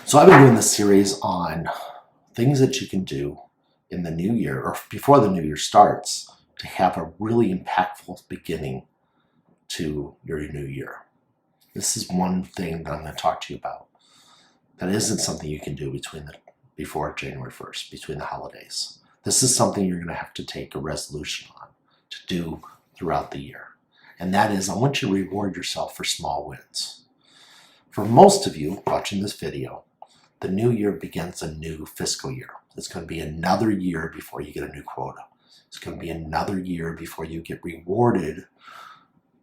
So I've been doing this series on things that you can do in the new year or before the new year starts to have a really impactful beginning to your new year. This is one thing that I'm going to talk to you about that isn't something you can do before January 1st, between the holidays. This is something you're going to have to take a resolution on to do throughout the year. And that is, I want you to reward yourself for small wins. For most of you watching this video, the new year begins a new fiscal year. It's going to be another year before you get a new quota. It's going to be another year before you get rewarded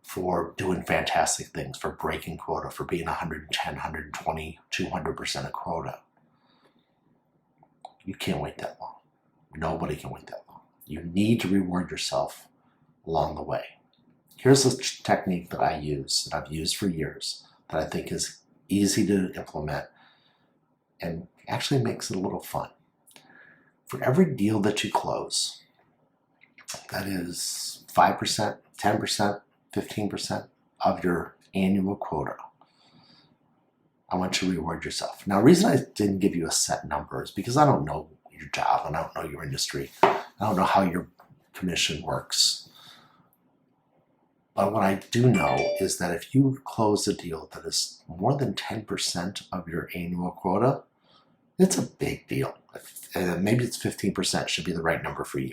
for doing fantastic things, for breaking quota, for being 110, 120, 200% of quota. You can't wait that long. Nobody can wait that long. You need to reward yourself along the way. Here's a technique that I use, that I've used for years, that I think is easy to implement and actually makes it a little fun. For every deal that you close, that is 5%, 10%, 15% of your annual quota, I want you to reward yourself. Now, the reason I didn't give you a set number is because I don't know your job and I don't know your industry. I don't know how your commission works. But what I do know is that if you close a deal that is more than 10% of your annual quota, it's a big deal. Maybe it's 15% should be the right number for you.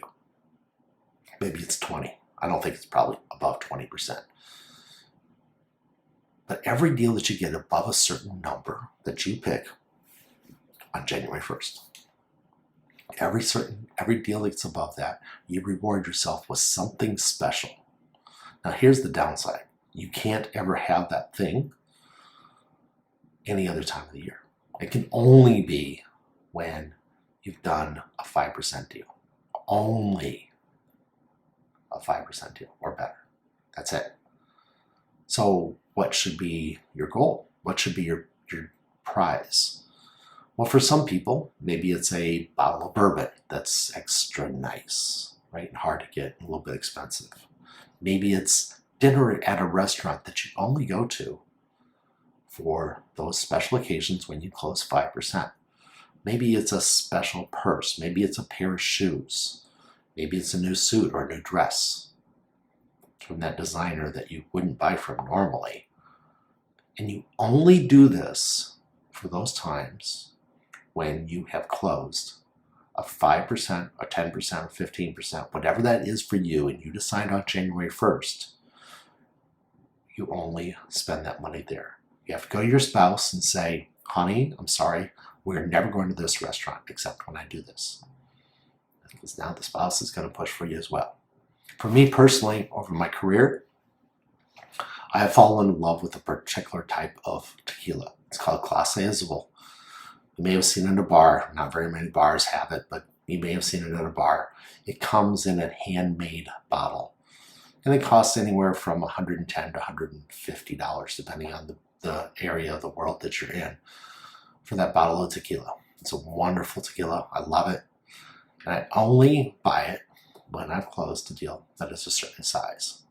Maybe it's 20. I don't think it's probably above 20%. But every deal that you get above a certain number that you pick on January 1st, every deal that's above that, you reward yourself with something special. Now here's the downside. You can't ever have that thing any other time of the year. It can only be when you've done a 5% deal. Only a 5% deal or better. That's it. So what should be your goal? What should be your prize? Well, for some people, maybe it's a bottle of bourbon that's extra nice, right? Hard to get, a little bit expensive. Maybe it's dinner at a restaurant that you only go to for those special occasions when you close 5%. Maybe it's a special purse. Maybe it's a pair of shoes. Maybe it's a new suit or a new dress from that designer that you wouldn't buy from normally. And you only do this for those times when you have closed a 5%, a 10%, or 15%, whatever that is for you, and you decide on January 1st, you only spend that money there. You have to go to your spouse and say, honey, I'm sorry, we're never going to this restaurant except when I do this. Because now the spouse is going to push for you as well. For me personally, over my career, I have fallen in love with a particular type of tequila. It's called Clase Azul. You may have seen it in a bar. Not very many bars have it, but you may have seen it at a bar. It comes in a handmade bottle. And it costs anywhere from $110 to $150, depending on the area of the world that you're in, for that bottle of tequila. It's a wonderful tequila. I love it. And I only buy it when I've closed a deal that is a certain size.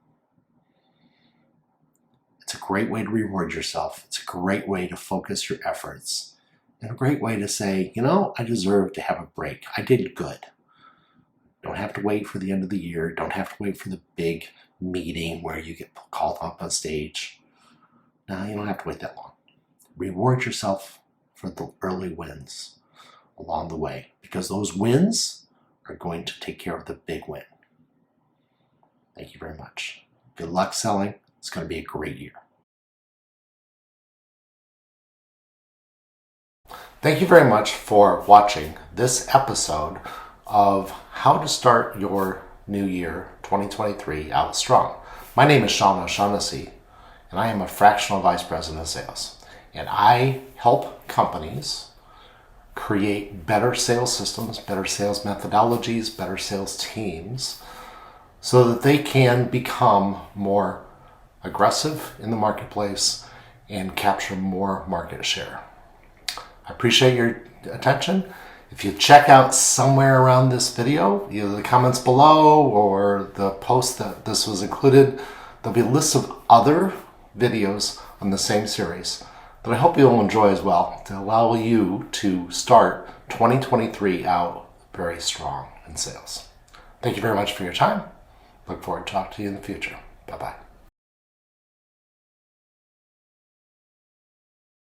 It's a great way to reward yourself. It's a great way to focus your efforts. And a great way to say, you know, I deserve to have a break. I did good. Don't have to wait for the end of the year. Don't have to wait for the big meeting where you get called up on stage. No, you don't have to wait that long. Reward yourself for the early wins along the way, because those wins are going to take care of the big win. Thank you very much. Good luck selling. It's going to be a great year. Thank you very much for watching this episode of How to Start Your New Year 2023 Out Strong. My name is Sean O'Shaughnessy, and I am a fractional vice president of sales. And I help companies create better sales systems, better sales methodologies, better sales teams, so that they can become more aggressive in the marketplace and capture more market share. I appreciate your attention. If you check out somewhere around this video, either the comments below or the post that this was included, there'll be a list of other videos on the same series that I hope you'll enjoy as well, to allow you to start 2023 out very strong in sales. Thank you very much for your time. Look forward to talking to you in the future. Bye-bye.